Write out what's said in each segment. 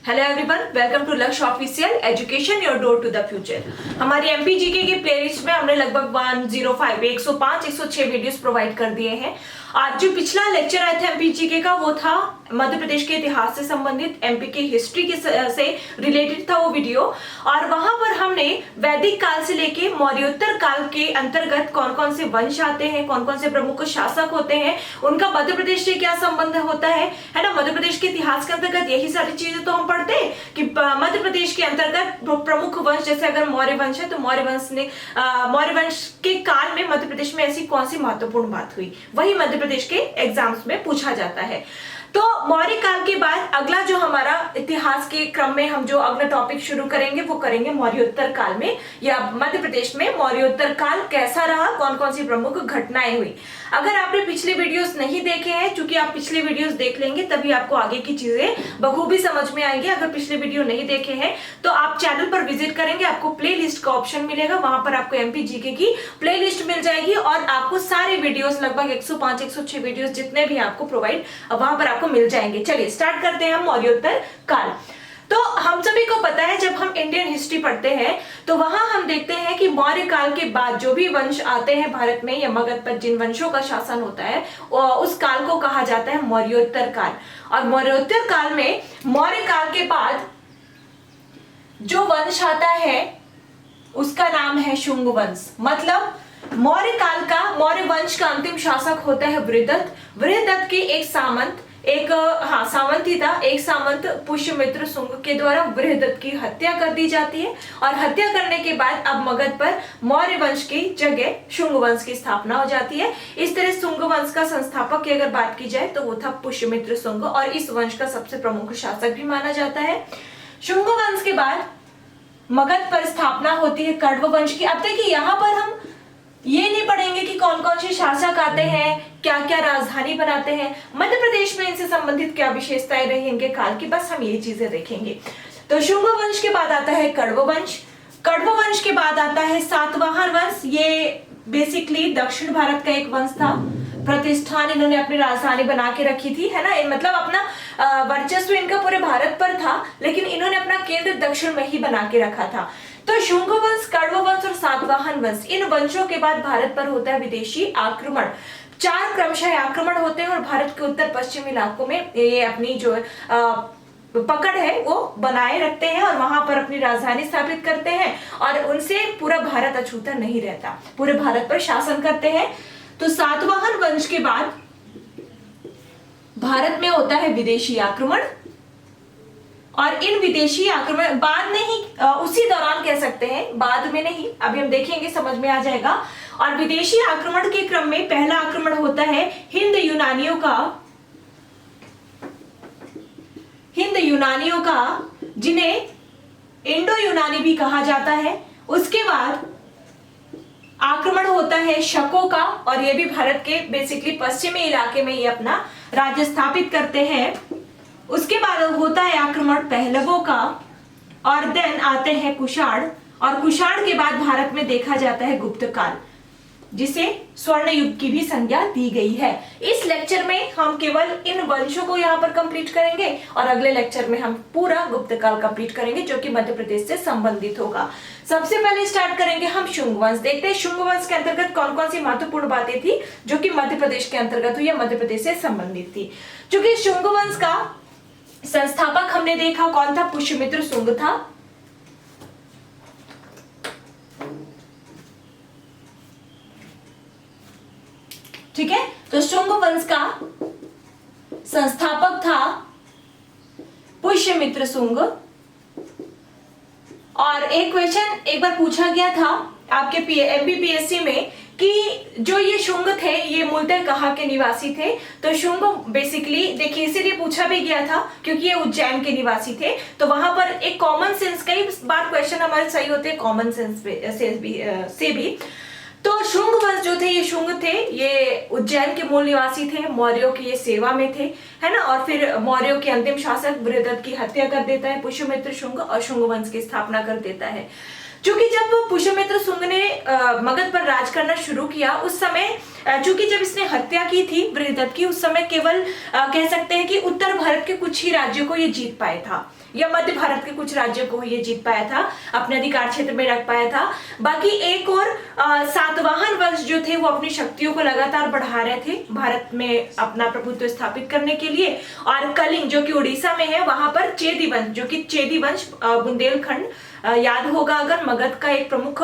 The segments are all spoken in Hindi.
Hello everyone, welcome to Lakshya official education your door to the future. हमारी एमपीजीके की प्लेलिस्ट में हमने लगभग 105 106 वीडियोस प्रोवाइड कर दिए हैं। आज जो पिछला लेक्चर आया था एमपीजीके का वो था मध्य प्रदेश के इतिहास से संबंधित, एमपी की हिस्ट्री के से रिलेटेड था वो वीडियो। और वहां पर हमने वैदिक काल से लेके मौर्योत्तर काल के अंतर्गत कौन कौन से वंश आते हैं, कौन कौन से प्रमुख शासक होते हैं, उनका मध्य प्रदेश से क्या संबंध होता है ना। मध्य प्रदेश के इतिहास के अंतर्गत यही सारी चीजें तो हम पढ़ते हैं कि मध्य प्रदेश के अंतर्गत प्रमुख वंश, जैसे अगर मौर्य वंश है तो मौर्य वंश के काल में मध्य प्रदेश में ऐसी कौन सी महत्वपूर्ण बात हुई, वही मध्य प्रदेश के एग्जाम्स में पूछा जाता है। तो मौर्य काल के बाद अगला जो हमारा इतिहास के क्रम में हम जो अगला टॉपिक शुरू करेंगे वो करेंगे मौर्योत्तर काल में, या मध्य प्रदेश में मौर्योत्तर काल कैसा रहा, कौन कौन सी प्रमुख घटनाएं हुई। अगर आपने पिछले वीडियोस नहीं देखे हैं, क्योंकि आप पिछले वीडियोस देख लेंगे तभी आपको आगे की चीजें बखूबी समझ में आएंगी। अगर पिछले वीडियो नहीं देखे हैं तो आप चैनल पर विजिट करेंगे, आपको प्ले लिस्ट का ऑप्शन मिलेगा, वहां पर आपको एमपीजीके की प्ले लिस्ट मिल जाएगी और आपको सारे वीडियोस लगभग 105 106 वीडियोस जितने भी आपको प्रोवाइड वहां पर आपको मिल जाएंगे। चलिए स्टार्ट करते हैं हम मौर्योत्तर काल। तो हम सभी को पता है जब हम इंडियन हिस्ट्री पढ़ते हैं तो वहां हम देखते हैं कि मौर्य काल के बाद जो भी वंश आते हैं भारत में या मगध पर जिन वंशों का शासन होता है उस काल को कहा जाता है मौर्योत्तर काल। और मौर्योत्तर काल में मौर्य काल के बाद जो वंश आता है उसका नाम है शुंग वंश। मतलब मौर्य काल का, मौर्य वंश का अंतिम शासक होता है वृहदत्त। वृहदत्त के एक सामंत सामंत ही था, एक सामंत पुष्यमित्र शुंग के द्वारा वृहदत्त की हत्या कर दी जाती है। और हत्या करने के बाद अब मगध पर मौर्य वंश की जगह शुंग वंश की स्थापना हो जाती है। इस तरह शुंग वंश का संस्थापक की अगर बात की जाए तो वो था पुष्यमित्र शुंग और इस वंश का सबसे प्रमुख शासक भी माना जाता है। शुंग वंश के बाद मगध पर स्थापना होती है कण्व वंश की। अब देखिए यहाँ पर हम ये नहीं पढ़ेंगे कि कौन कौन से शासक आते हैं, क्या क्या राजधानी बनाते हैं, मध्य प्रदेश में इनसे संबंधित क्या विशेषताएं रही इनके काल की, बस हम ये चीजें देखेंगे। तो शुंग वंश के बाद आता है कण्व वंश। कण्व वंश के बाद आता है सातवाहन वंश। ये बेसिकली दक्षिण भारत का एक वंश था। प्रतिष्ठान इन्होंने अपनी राजधानी बना के रखी थी, है ना। मतलब अपना वर्चस्व इनका पूरे भारत पर था, लेकिन इन्होंने अपना केंद्र दक्षिण में ही बना के रखा था। तो शुंग वंश, कण्व वंश और सातवाहन वंश, इन वंशों के बाद भारत पर होता है विदेशी आक्रमण। 4 क्रमशः आक्रमण होते हैं और भारत के उत्तर पश्चिम इलाकों में ये अपनी जो पकड़ है वो बनाए रखते हैं और वहां पर अपनी राजधानी स्थापित करते हैं और उनसे पूरा भारत अछूता नहीं रहता, पूरे भारत पर शासन करते हैं। तो सातवाहन वंश के बाद भारत में होता है विदेशी आक्रमण और इन विदेशी आक्रमण बाद में ही, उसी दौरान कह सकते हैं, बाद में नहीं, अभी हम देखेंगे समझ में आ जाएगा। और विदेशी आक्रमण के क्रम में पहला आक्रमण होता है हिंद यूनानियों का, जिन्हें इंडो यूनानी भी कहा जाता है। उसके बाद आक्रमण होता है शकों का और ये भी भारत के बेसिकली पश्चिमी इलाके में ये अपना राज्य स्थापित करते हैं। उसके बाद होता है आक्रमण पहलवों का और देन आते हैं कुषाण, और कुषाण के बाद भारत में देखा जाता है गुप्त काल, जिसे स्वर्ण युग की भी संज्ञा दी गई है। इस लेक्चर में हम केवल इन वंशों को यहाँ पर कंप्लीट करेंगे और अगले लेक्चर में हम पूरा गुप्त काल कंप्लीट करेंगे जो कि मध्य प्रदेश से संबंधित होगा। सबसे पहले स्टार्ट करेंगे हम शुंग वंश। देखते हैं शुंग वंश के अंतर्गत कौन कौन सी महत्वपूर्ण बातें थी जो कि मध्य प्रदेश के अंतर्गत हुई या मध्य प्रदेश से संबंधित थी। चूंकि शुंग वंश का संस्थापक हमने देखा कौन था, पुष्यमित्र शुंग था। ठीक है, तो शुंग वंश का संस्थापक था पुष्यमित्र शुंग। और एक क्वेश्चन एक बार पूछा गया था आपके एमपीपीएससी में कि जो ये शुंग थे ये मूलतः कहाँ के निवासी थे। तो शुंग बेसिकली देखिए इसीलिए पूछा भी गया था क्योंकि ये उज्जैन के निवासी थे। तो वहां पर एक कॉमन सेंस, कई बार क्वेश्चन हमारे सही होते हैं कॉमन सेंस से भी। तो शुंग वंश जो थे, ये शुंग थे, ये उज्जैन के मूल निवासी थे, मौर्यों की ये सेवा में थे, है ना। और फिर मौर्यों के अंतिम शासक वृहदत्त की हत्या कर देता है पुष्यमित्र शुंग और शुंग वंश की स्थापना कर देता है। चूंकि जब पुष्यमित्र शुंग ने मगध पर राज करना शुरू किया उस समय, चूंकि जब इसने हत्या की थी वृहदत्त की, उस समय केवल कह सकते हैं कि उत्तर भारत के कुछ ही राज्यों को ये जीत पाया था। या मध्य भारत के कुछ राज्यों को ये जीत पाया था, अपने अधिकार क्षेत्र में रख पाया था। बाकी एक और सातवाहन वंश जो थे वो अपनी शक्तियों को लगातार बढ़ा रहे थे भारत में अपना प्रभुत्व स्थापित करने के लिए। और कलिंग जो कि उड़ीसा में है, वहां पर चेदी वंश, जो कि चेदी वंश बुंदेलखंड, याद होगा अगर, मगध का एक प्रमुख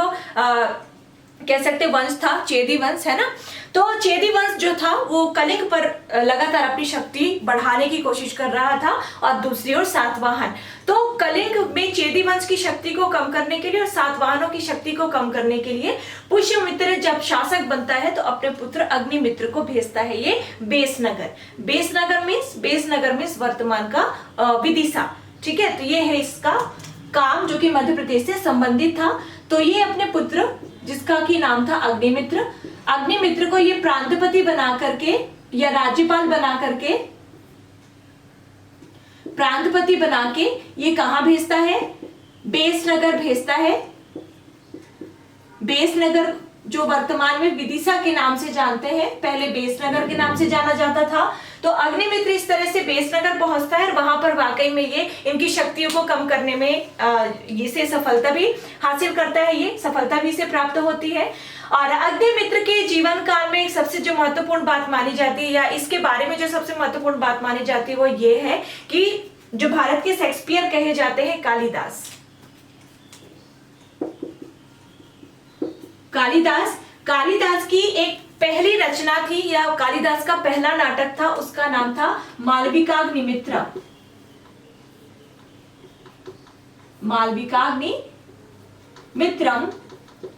कह सकते वंश था चेदी वंश, है ना। तो चेदी वंश जो था वो कलिंग पर लगातार अपनी शक्ति बढ़ाने की कोशिश कर रहा था, और दूसरी ओर सातवाहन। तो कलिंग में चेदी वंश की शक्ति को कम करने के लिए और सातवाहनों की शक्ति को कम करने के लिए पुष्यमित्र जब शासक बनता है तो अपने पुत्र अग्निमित्र को भेजता है ये बेसनगर। बेसनगर मीन्स वर्तमान का विदिशा, ठीक है। तो ये है इसका काम जो कि मध्य प्रदेश से संबंधित था। तो ये अपने पुत्र जिसका की नाम था अग्निमित्र को ये प्रांतपति बना करके या राज्यपाल बना करके, प्रांतपति बना के ये कहां भेजता है, बेसनगर भेजता है। बेसनगर जो वर्तमान में विदिशा के नाम से जानते हैं, पहले बेसनगर के नाम से जाना जाता था। तो अग्निमित्र इस तरह से बेसनगर पहुंचता है और वहां पर वाकई में ये इनकी शक्तियों को कम करने में इसे सफलता भी हासिल करता है, ये सफलता भी इसे प्राप्त होती है। और अग्निमित्र के जीवन काल में सबसे जो महत्वपूर्ण बात मानी जाती है, या इसके बारे में जो सबसे महत्वपूर्ण बात मानी जाती है, वो ये है कि जो भारत के शेक्सपियर कहे जाते हैं कालिदास की एक पहली रचना थी, या कालिदास का पहला नाटक था, उसका नाम था मालविकाग्निमित्रम,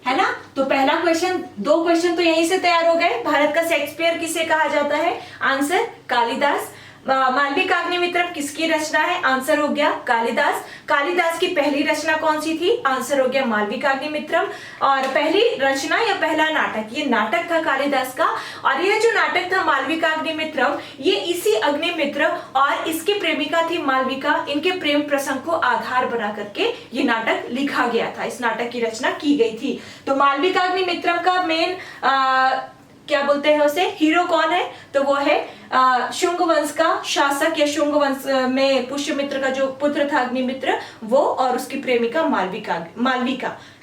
है ना। तो पहला क्वेश्चन, 2 क्वेश्चन तो यहीं से तैयार हो गए। भारत का शेक्सपियर किसे कहा जाता है, आंसर कालिदास। मालविकाग्निमित्रम किसकी रचना है, आंसर हो गया कालिदास की पहली रचना कौन सी थी, आंसर हो गया मालविकाग्निमित्रम। और पहली रचना या पहला नाटक, ये नाटक था कालिदास का। और यह जो नाटक था मालविकाग्निमित्रम, ये इसी अग्निमित्र और इसकी प्रेमिका थी मालविका, इनके प्रेम प्रसंग को आधार बना करके ये नाटक लिखा गया था, इस नाटक की रचना की गई थी। तो मालविकाग्निमित्रम का मेन क्या बोलते हैं उसे, हीरो कौन है, तो वो है शुंग वंश का शासक, या शुंग वंश में पुष्यमित्र का जो पुत्र था अग्निमित्र, वो और उसकी प्रेमिका मालविका,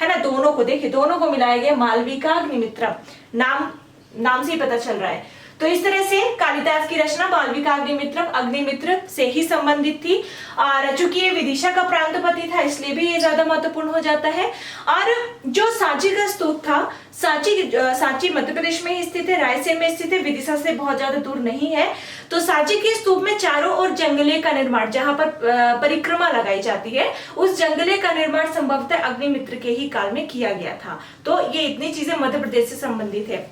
है ना। दोनों को देखिए, दोनों को मिलाया गया मालविकाग्निमित्रम, नाम से ही पता चल रहा है। तो इस तरह से कालिदास की रचना मालविकाग्निमित्रम अग्निमित्र से ही संबंधित थी। और चूंकि ये विदिशा का प्रांतपति था, इसलिए भी ये ज्यादा महत्वपूर्ण हो जाता है। और जो सांची का स्तूप था, सांची मध्य प्रदेश में ही स्थित है, रायसेन में स्थित है, विदिशा से बहुत ज्यादा दूर नहीं है। तो सांची के स्तूप में चारों ओर जंगले का निर्माण, जहां पर परिक्रमा लगाई जाती है, उस जंगले का निर्माण संभवतः अग्निमित्र के ही काल में किया गया था। तो ये इतनी चीजें मध्य प्रदेश से संबंधित है।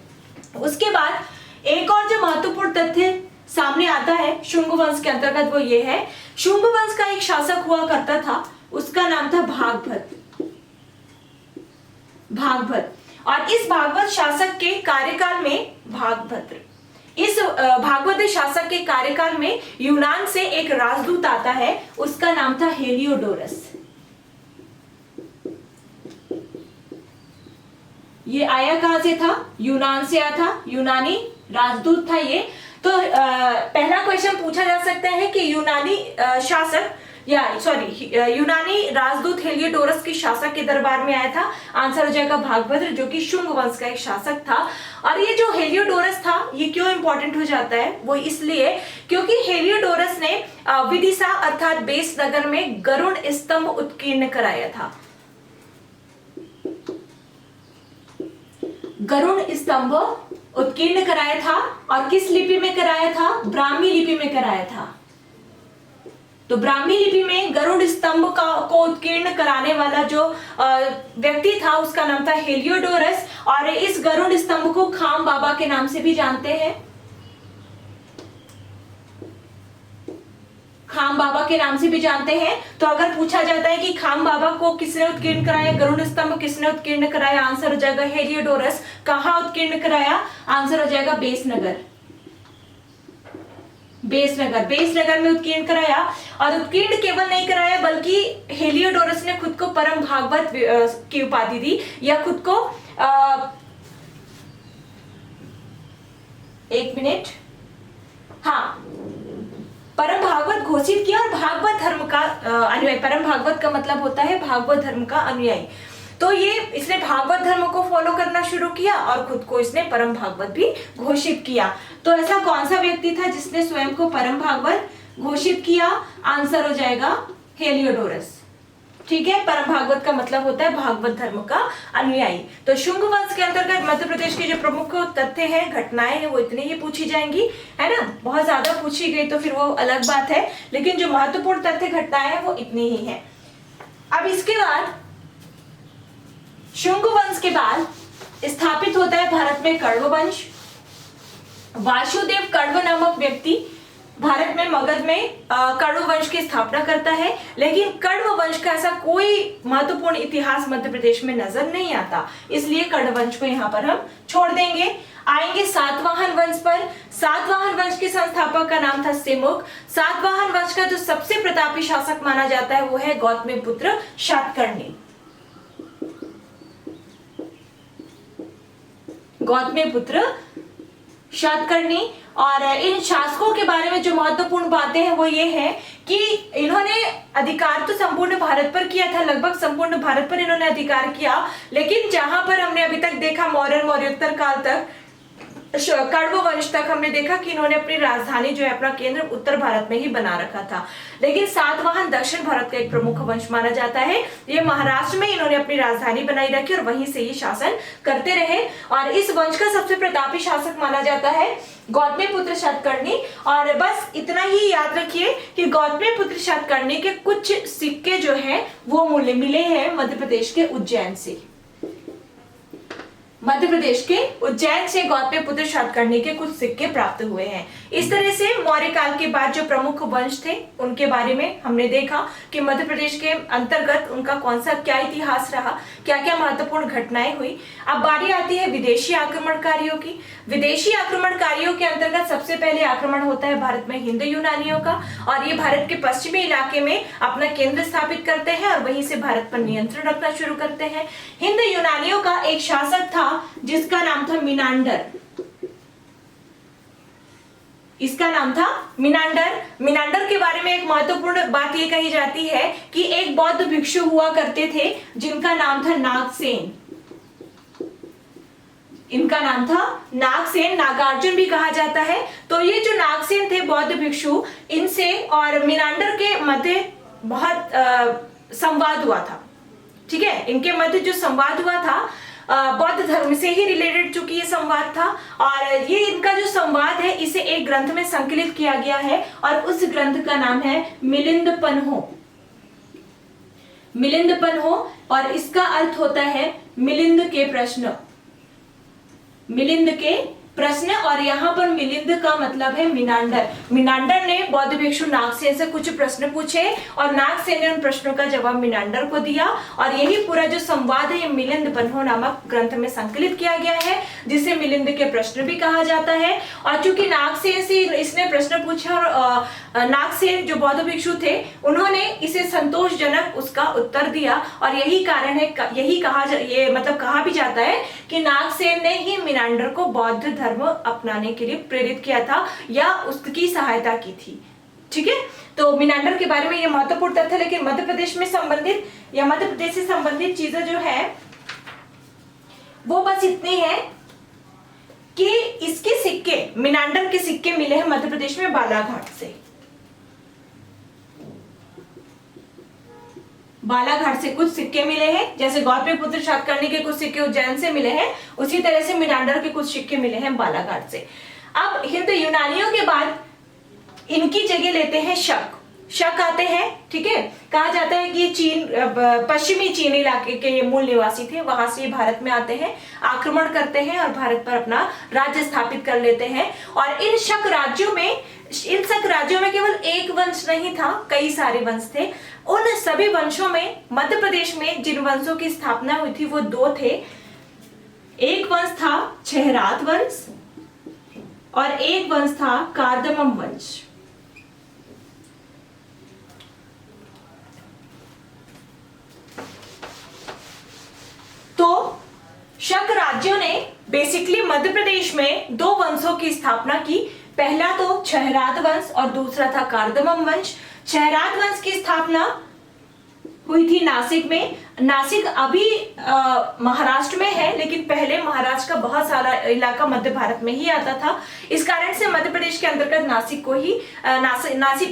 उसके बाद एक और जो महत्वपूर्ण तथ्य सामने आता है शुंग वंश के अंतर्गत, वो ये है, शुंग वंश का एक शासक हुआ करता था, उसका नाम था भागभद्र। और इस भागवत शासक के कार्यकाल में भागवत शासक के कार्यकाल में यूनान से एक राजदूत आता है, उसका नाम था हेलियोडोरस। ये आया कहां से था, यूनान से आया था, यूनानी राजदूत था ये। तो पहला क्वेश्चन पूछा जा सकता है कि यूनानी राजदूत हेलियोडोरस के शासक के दरबार में आया था, आंसर हो जाएगा भागभद्र, जो कि शुंग वंश का एक शासक था। और ये जो हेलियोडोरस था, ये क्यों इंपॉर्टेंट हो जाता है, वो इसलिए क्योंकि हेलियोडोरस ने विदिशा अर्थात बेसनगर में गरुड़ स्तंभ उत्कीर्ण कराया था। गरुड़ स्तंभ उत्कीर्ण कराया था, और किस लिपि में कराया था, ब्राह्मी लिपि में कराया था। तो ब्राह्मी लिपि में गरुड़ स्तंभ को उत्कीर्ण कराने वाला जो व्यक्ति था, उसका नाम था हेलियोडोरस। और इस गरुड़ स्तंभ को खाम बाबा के नाम से भी जानते हैं, खाम बाबा के नाम से भी जानते हैं। तो अगर पूछा जाता है कि खाम बाबा को किसने उत्कीर्ण कराया, गरुड़ स्तंभ किसने उत्कीर्ण कराया, आंसर हो जाएगा हेलियोडोरस। कहां उत्कीर्ण कराया, आंसर हो जाएगा बेसनगर में उत्कीर्ण कराया। और उत्कीर्ण केवल नहीं कराया, बल्कि हेलियोडोरस ने खुद को परम भागवत की उपाधि दी, या खुद को एक मिनट, हाँ, परम भागवत घोषित किया और भागवत धर्म का अनुयायी। परम भागवत का मतलब होता है भागवत धर्म का अनुयायी। तो ये इसने भागवत धर्म को फॉलो करना शुरू किया और खुद को इसने परम भागवत भी घोषित किया। तो ऐसा कौन सा व्यक्ति था जिसने स्वयं को परम भागवत घोषित किया? आंसर हो जाएगा हेलियोडोरस। ठीक है, परम भागवत का मतलब होता है भागवत धर्म का अनुयायी। तो शुंग वंश के अंतर्गत मध्य प्रदेश के जो प्रमुख तथ्य हैं, घटनाएं हैं, वो इतनी ही पूछी जाएंगी, है ना। बहुत ज्यादा पूछी गई तो फिर वो अलग बात है, लेकिन जो महत्वपूर्ण तथ्य घटनाएं हैं वो इतनी ही है। अब इसके बाद शुंग वंश के बाद स्थापित होता है भारत में कण्व वंश। वासुदेव कण्व नामक व्यक्ति भारत में मगध में कण्व वंश की स्थापना करता है, लेकिन कण्व वंश का ऐसा कोई महत्वपूर्ण इतिहास मध्य प्रदेश में नजर नहीं आता, इसलिए कण्व वंश को यहाँ पर हम छोड़ देंगे। आएंगे सातवाहन वंश पर। सातवाहन वंश के संस्थापक का नाम था सिमुक। सातवाहन वंश का जो सबसे प्रतापी शासक माना जाता है वो है गौतमीपुत्र शातकर्णी। गौतमीपुत्र शातकर्णी। और इन शासकों के बारे में जो महत्वपूर्ण बातें हैं वो ये है कि इन्होंने अधिकार तो संपूर्ण भारत पर किया था, लगभग संपूर्ण भारत पर इन्होंने अधिकार किया, लेकिन जहां पर हमने अभी तक देखा मौर्योत्तर काल तक, कण्व वंश तक हमने देखा कि इन्होंने अपनी राजधानी जो है, अपना केंद्र उत्तर भारत में ही बना रखा था। लेकिन सातवाहन दक्षिण भारत का एक प्रमुख वंश माना जाता है। ये महाराष्ट्र में इन्होंने अपनी राजधानी बनाई रखी और वहीं से ये शासन करते रहे। और इस वंश का सबसे प्रतापी शासक माना जाता है गौतमीपुत्र शातकर्णी। और बस इतना ही याद रखिए कि गौतमीपुत्र शातकर्णी के कुछ सिक्के जो हैं वो मिले हैं मध्य प्रदेश के उज्जैन से। मध्य प्रदेश के उज्जैन से गौतमीपुत्र शातकर्णी के कुछ सिक्के प्राप्त हुए हैं। इस तरह से मौर्य काल के बाद जो प्रमुख वंश थे उनके बारे में हमने देखा कि मध्य प्रदेश के अंतर्गत उनका कौन सा क्या इतिहास रहा, क्या क्या महत्वपूर्ण घटनाएं हुई। अब बारी आती है विदेशी आक्रमणकारियों की। विदेशी आक्रमणकारियों के अंतर्गत सबसे पहले आक्रमण होता है भारत में हिंद यूनानियों का, और ये भारत के पश्चिमी इलाके में अपना केंद्र स्थापित करते हैं और वहीं से भारत पर नियंत्रण रखना शुरू करते हैं। हिंद यूनानियों का एक शासक था जिसका नाम था मिनांडर। इसका नाम था मिनांडर। मिनांडर के बारे में एक महत्वपूर्ण बात ये कही जाती है कि एक बौद्ध भिक्षु हुआ करते थे जिनका नाम था नागसेन। इनका नाम था नागसेन, नागार्जुन भी कहा जाता है। तो ये जो नागसेन थे बौद्ध भिक्षु, इनसे और मिनांडर के मध्य बहुत संवाद हुआ था। ठीक है, इनके मध्य जो संवाद हुआ था बौद्ध धर्म से ही रिलेटेड चूंकि ये संवाद था, और ये इनका जो संवाद है इसे एक ग्रंथ में संकलित किया गया है और उस ग्रंथ का नाम है मिलिंदपन्हो। मिलिंदपन्हो, और इसका अर्थ होता है मिलिंद के प्रश्न। मिलिंद के प्रश्न, और यहाँ पर मिलिंद का मतलब है मिनांडर। मिनांडर ने बौद्ध भिक्षु नागसेन से कुछ प्रश्न पूछे और नागसेन ने उन प्रश्नों का जवाब मिनांडर को दिया, और यही पूरा जो संवाद है ये मिलिंदपन्हो नामक ग्रंथ में संकलित किया गया है, जिसे मिलिंद के प्रश्न भी कहा जाता है। और चूंकि नागसेन से इसने प्रश्न पूछा और नागसेन जो बौद्ध भिक्षु थे उन्होंने इसे संतोषजनक उसका उत्तर दिया, और यही कारण है, यही कहा भी जाता है कि नागसेन ने ही मिनांडर को बौद्ध धर्म अपनाने के लिए प्रेरित किया था या उसकी सहायता की थी। ठीक है, तो मिनांडर के बारे में ये महत्वपूर्ण तथ्य। लेकिन मध्य प्रदेश में संबंधित या मध्य प्रदेश से संबंधित चीजें जो है वो बस इतनी है कि इसके सिक्के, मिनांडर के सिक्के मिले हैं मध्य प्रदेश में बालाघाट से। बालाघाट से कुछ सिक्के मिले हैं, जैसे गौतमीपुत्र शातकर्णी के कुछ सिक्के उज्जैन से मिले हैं, उसी तरह से मिनांडर के कुछ सिक्के मिले हैं बालाघाट से। अब हिंद यूनानियों के बाद इनकी जगह लेते हैं शक। शक आते हैं। ठीक है, कहा जाता है कि ये चीन, पश्चिमी चीन इलाके के ये मूल निवासी थे, वहां से ये भारत में आते हैं, आक्रमण करते हैं और भारत पर अपना राज्य स्थापित कर लेते हैं। और इन शक राज्यों में केवल एक वंश नहीं था, कई सारे वंश थे। उन सभी वंशों में मध्य प्रदेश में जिन वंशों की स्थापना हुई थी वो दो थे। एक वंश था छहरात वंश और एक वंश था कार्दमम वंश। तो शक राज्यों ने बेसिकली मध्य प्रदेश में दो वंशों की स्थापना की। पहला तो छहराद वंश और दूसरा था कार्दमम वंश। छहराद वंश की स्थापना हुई थी नासिक में। नासिक अभी महाराष्ट्र में है, लेकिन पहले महाराष्ट्र का बहुत सारा इलाका मध्य भारत में ही आता था। इस कारण से मध्य प्रदेश के अंतर्गत नासिक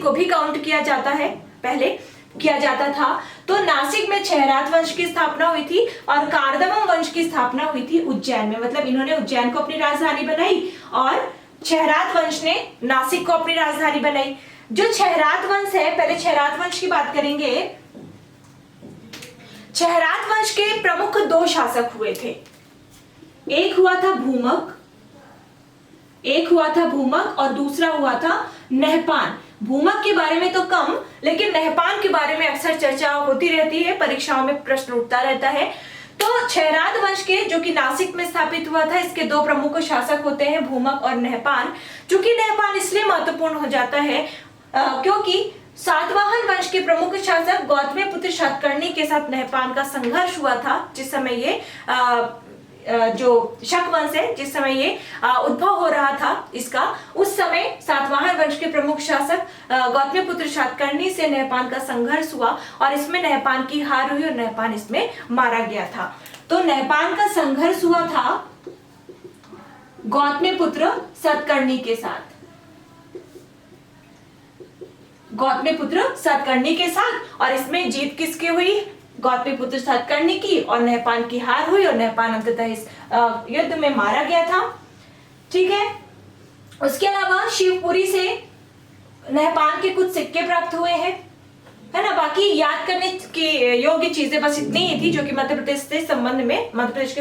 को भी काउंट किया जाता है, पहले किया जाता था। तो नासिक में छहराद वंश की स्थापना हुई थी और कार्दमम वंश की स्थापना हुई थी उज्जैन में। मतलब इन्होंने उज्जैन को अपनी राजधानी बनाई और छहराद वंश ने नासिक को अपनी राजधानी बनाई। जो छहराद वंश है, पहले छहराद वंश की बात करेंगे। छहराद वंश के प्रमुख दो शासक हुए थे। एक हुआ था भूमक और दूसरा हुआ था नहपान। भूमक के बारे में तो कम, लेकिन नहपान के बारे में अक्सर चर्चा होती रहती है, परीक्षाओं में प्रश्न उठता रहता है। तो छहराद वंश के, जो कि नासिक में स्थापित हुआ था, इसके दो प्रमुख शासक होते हैं भूमक और नहपान। चूंकि नहपान इसलिए महत्वपूर्ण हो जाता है क्योंकि सातवाहन वंश के प्रमुख शासक गौतमीपुत्र सातकर्णी के साथ नहपान का संघर्ष हुआ था। जिस समय ये जो शक वंश है, जिस समय ये उद्भव हो रहा था इसका, उस समय सातवाहन वंश के प्रमुख शासक गौतमीपुत्र सातकर्णी से नहपान का संघर्ष हुआ और इसमें नहपान की हार हुई और नहपान इसमें मारा गया था। तो नहपान का संघर्ष हुआ था गौतमीपुत्र सातकर्णी के साथ, और इसमें जीत किसकी हुई? गौतमीपुत्र सातकर्णी की, और नहपान की हार हुई और नहपान अंततः इस युद्ध में मारा गया था। ठीक है। उसके अलावा शिवपुरी से नहपान के कुछ सिक्के प्राप्त हुए हैं, है ना। बाकी याद करने की योग्य चीजें बस इतनी ही थी जो कि मध्य प्रदेश के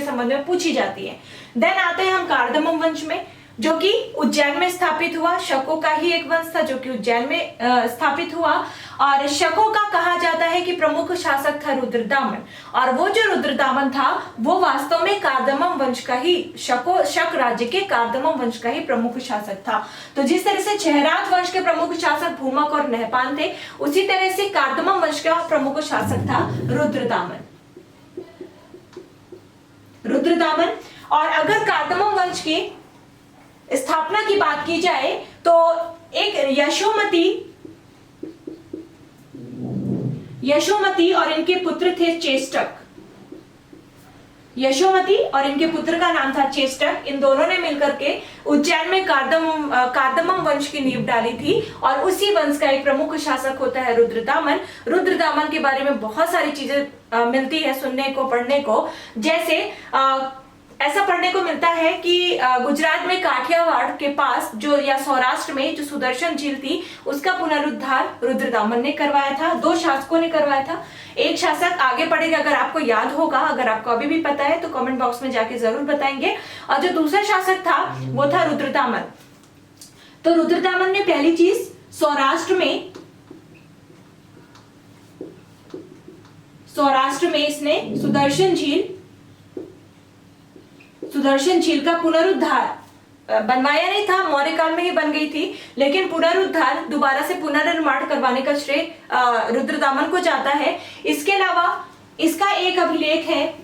संबंध में पूछी जाती है। देन आते हैं हम कार्दमम वंश में, जो कि उज्जैन में स्थापित हुआ। शकों का ही एक वंश था जो कि उज्जैन में स्थापित हुआ, और शकों का कहा जाता है कि प्रमुख शासक था रुद्रदामन, और वो जो रुद्रदामन था वो वास्तव में कार्दमम वंश का ही, शक राज्य के कार्दमम वंश का ही प्रमुख शासक था। तो जिस तरह से छहराद वंश के प्रमुख शासक भूमक और नहपान थे, उसी तरह से कार्दमम वंश का प्रमुख शासक था रुद्रदामन। और अगर कार्दमम वंश की स्थापना की बात की जाए तो एक यशोमती और इनके पुत्र थे चेष्टक। यशोमती और इनके पुत्र का नाम था चेष्टक। इन दोनों ने मिलकर के उज्जैन में कार्दमम वंश की नींव डाली थी, और उसी वंश का एक प्रमुख शासक होता है रुद्रदामन। रुद्रदामन के बारे में बहुत सारी चीजें मिलती है सुनने को, पढ़ने को। जैसे ऐसा पढ़ने को मिलता है कि गुजरात में काठियावाड़ के पास जो, या सौराष्ट्र में जो सुदर्शन झील थी, उसका पुनरुद्धार रुद्रदामन ने करवाया था। दो शासकों ने करवाया था। एक शासक आगे पढ़ेगा, अगर आपको याद होगा, अगर आपको अभी भी पता है तो कमेंट बॉक्स में जाके जरूर बताएंगे। और जो दूसरा शासक था वो था रुद्रदामन। तो रुद्रदामन ने पहली चीज सौराष्ट्र में इसने सुदर्शन झील का पुनरुद्धार बनवाया नहीं था, मौर्य काल में ही बन गई थी, लेकिन पुनरुद्धार, दोबारा से पुनर्निर्माण करवाने का श्रेय रुद्रदामन को जाता है। इसके अलावा इसका एक अभिलेख है,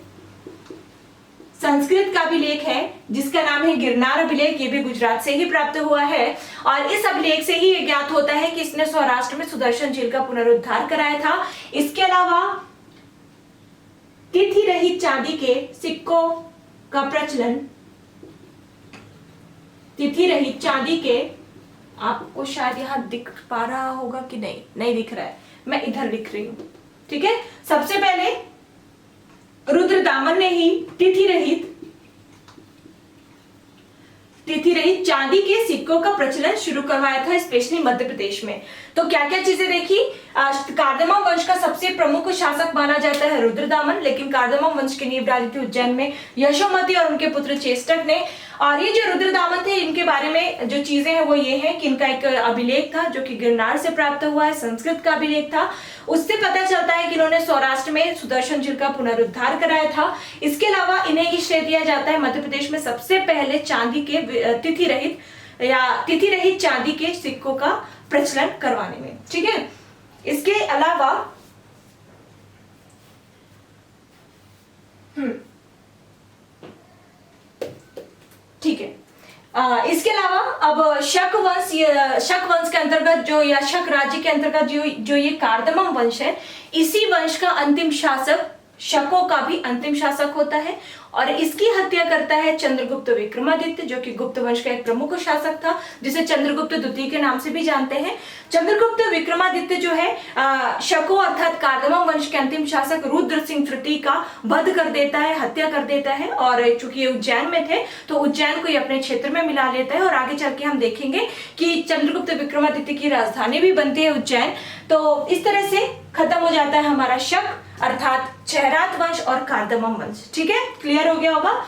संस्कृत का अभिलेख है, जिसका नाम है गिरनार अभिलेख। ये भी गुजरात से ही प्राप्त हुआ है, और इस अभिलेख से ही ये ज्ञात होता है कि इसने सौराष्ट्र में सुदर्शन झील का पुनरुद्धार कराया था। इसके अलावा तिथि रहित चांदी के सिक्कों का प्रचलन, तिथि रहित चांदी के, आपको शायद यहां दिख पा रहा होगा कि नहीं दिख रहा है, मैं इधर लिख रही हूं। ठीक है। सबसे पहले रुद्रदामन ने ही तिथि रहित चांदी के सिक्कों का प्रचलन शुरू करवाया था, स्पेशली मध्य प्रदेश में। तो क्या क्या चीजें देखी? कार्दमम वंश का सबसे प्रमुख शासक माना जाता है रुद्रदामन, लेकिन कार्दमम वंश की नींव डाली थी उज्जैन में यशोमती और उनके पुत्र चेष्टक ने। और ये जो रुद्रदामन थे, इनके बारे में जो चीजें हैं वो ये है कि इनका एक अभिलेख था जो कि गिरनार से प्राप्त हुआ है, संस्कृत का अभिलेख था। उससे पता चलता है कि इन्होंने सौराष्ट्र में सुदर्शन झील का पुनरुद्धार कराया था। इसके अलावा इन्हें ही श्रेय दिया जाता है मध्य प्रदेश में सबसे पहले चांदी के तिथि रहित चांदी के सिक्कों का प्रचलन करवाने में। ठीक है। इसके अलावा ठीक है, इसके अलावा अब शक वंश के अंतर्गत जो, या शक राज्य के अंतर्गत जो ये कार्दमम वंश है, इसी वंश का अंतिम शासक शकों का भी अंतिम शासक होता है और इसकी हत्या करता है चंद्रगुप्त विक्रमादित्य, जो कि गुप्त वंश का एक प्रमुख शासक था, जिसे चंद्रगुप्त द्वितीय के नाम से भी जानते हैं। चंद्रगुप्त विक्रमादित्य जो है शकों अर्थात कार्दमम वंश के अंतिम शासक रुद्र सिंह तृतीय का वध कर देता है, हत्या कर देता है। और चूंकि ये उज्जैन में थे तो उज्जैन को ये अपने क्षेत्र में मिला लेता है और आगे चल के हम देखेंगे कि चंद्रगुप्त विक्रमादित्य की राजधानी भी बनती है उज्जैन। तो इस तरह से खत्म हो जाता है हमारा शक अर्थात चेहरात वंश और कार्दमम वंश। ठीक है, क्लियर हो गया होगा।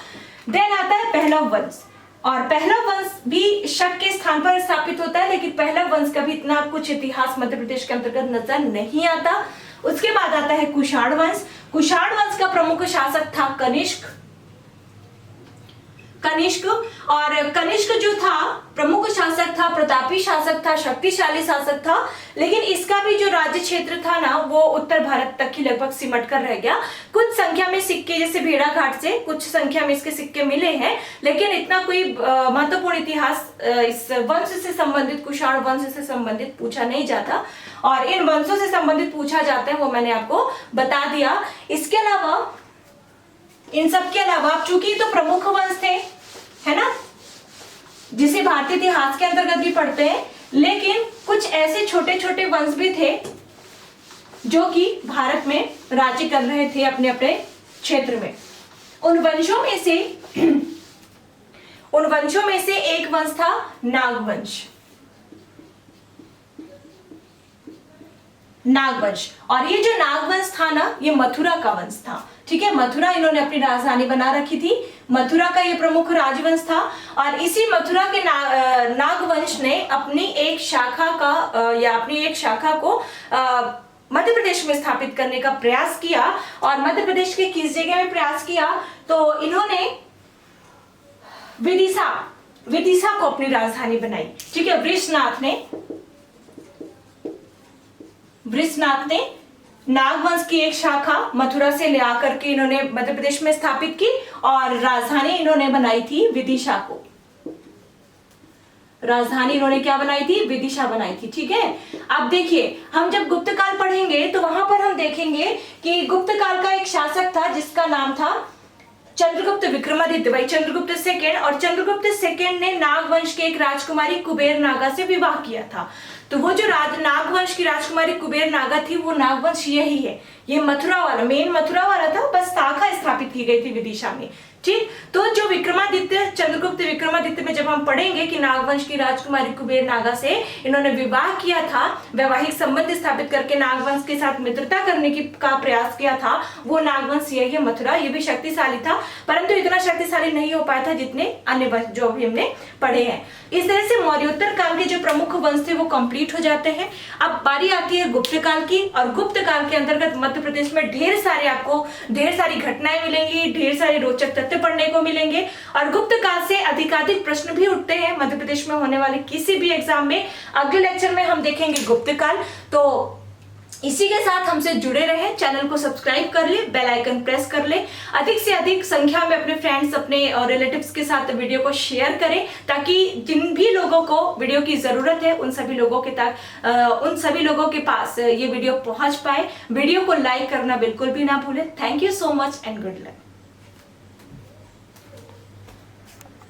देन आता है पहलव वंश, और पहलव वंश भी शक के स्थान पर स्थापित होता है, लेकिन पहलव वंश का भी इतना कुछ इतिहास मध्य प्रदेश के अंतर्गत नजर नहीं आता। उसके बाद आता है कुषाण वंश। कुषाण वंश का प्रमुख शासक था कनिष्क, और कनिष्क जो था प्रमुख शासक था, प्रतापी शासक था, शक्तिशाली शासक था, लेकिन इसका भी जो राज्य क्षेत्र था ना वो उत्तर भारत तक ही लगभग सिमट कर रह गया। कुछ संख्या में सिक्के जैसे भेड़ाघाट से कुछ संख्या में इसके सिक्के मिले हैं, लेकिन इतना कोई महत्वपूर्ण इतिहास इस वंश से संबंधित, कुषाण वंश से संबंधित पूछा नहीं जाता, और इन वंशों से संबंधित पूछा जाता है वो मैंने आपको बता दिया। इसके अलावा इन सब के अलावा चूंकि तो प्रमुख वंश थे, है ना, जिसे भारतीय इतिहास के अंतर्गत भी पढ़ते हैं, लेकिन कुछ ऐसे छोटे छोटे वंश भी थे जो कि भारत में राज्य कर रहे थे अपने अपने क्षेत्र में। उन वंशों में से एक वंश था नागवंश। और ये जो नागवंश था ना, ये मथुरा का वंश था। ठीक है, मथुरा इन्होंने अपनी राजधानी बना रखी थी, मथुरा का ये प्रमुख राजवंश था, और इसी मथुरा के नागवंश ने अपनी एक शाखा को मध्य प्रदेश में स्थापित करने का प्रयास किया। और मध्य प्रदेश के किस जगह में प्रयास किया, तो इन्होंने विदिशा को अपनी राजधानी बनाई। ठीक है, वृषनाथ ने नागवंश की एक शाखा मथुरा से ले आकर के इन्होंने मध्य प्रदेश में स्थापित की और राजधानी इन्होंने बनाई थी विदिशा को। राजधानी इन्होंने क्या बनाई थी? विदिशा बनाई थी। ठीक है, अब देखिए हम जब गुप्त काल पढ़ेंगे तो वहां पर हम देखेंगे कि गुप्त काल का एक शासक था जिसका नाम था चंद्रगुप्त विक्रमादित्य, भाई चंद्रगुप्त सेकंड। और चंद्रगुप्त सेकंड ने नागवंश के एक राजकुमारी कुबेर नागा से विवाह किया था। तो वो जो नागवंश की राजकुमारी कुबेर नागा थी वो नागवंश यही है, ये मथुरा वाला, मेन मथुरा वाला था, बस शाखा स्थापित की गई थी विदिशा में। ठीक, तो जो विक्रमादित्य, चंद्रगुप्त विक्रमादित्य में जब हम पढ़ेंगे कि नागवंश की राजकुमारी कुबेर नागा से इन्होंने विवाह किया था, वैवाहिक संबंध स्थापित करके नागवंश के साथ मित्रता करने का प्रयास किया था, वो नागवंश यही है मथुरा। ये भी शक्तिशाली था, परंतु इतना शक्तिशाली नहीं हो पाया था जितने अन्य वंश जो अभी हमने पढ़े हैं। इस तरह से मौर्योत्तर काल के जो प्रमुख वंश थे वो कंप्लीट हो जाते हैं। अब बारी आती है गुप्त काल की, और गुप्त काल के अंतर्गत मध्य प्रदेश में आपको ढेर सारी घटनाएं मिलेंगी, ढेर सारे रोचक तथ्य पढ़ने को मिलेंगे, और गुप्त काल से अधिकाधिक प्रश्न भी उठते हैं मध्य प्रदेश में होने वाले किसी भी एग्जाम में। अगले लेक्चर में हम देखेंगे गुप्त काल। तो इसी के साथ हमसे जुड़े रहे, चैनल को सब्सक्राइब कर ले, बेल आइकन प्रेस कर ले, अधिक से अधिक संख्या में अपने फ्रेंड्स, अपने रिलेटिव्स के साथ वीडियो को शेयर करें, ताकि जिन भी लोगों को वीडियो की जरूरत है उन सभी लोगों के पास ये वीडियो पहुंच पाए। वीडियो को लाइक करना बिल्कुल भी ना भूलें। Thank you so much and good luck.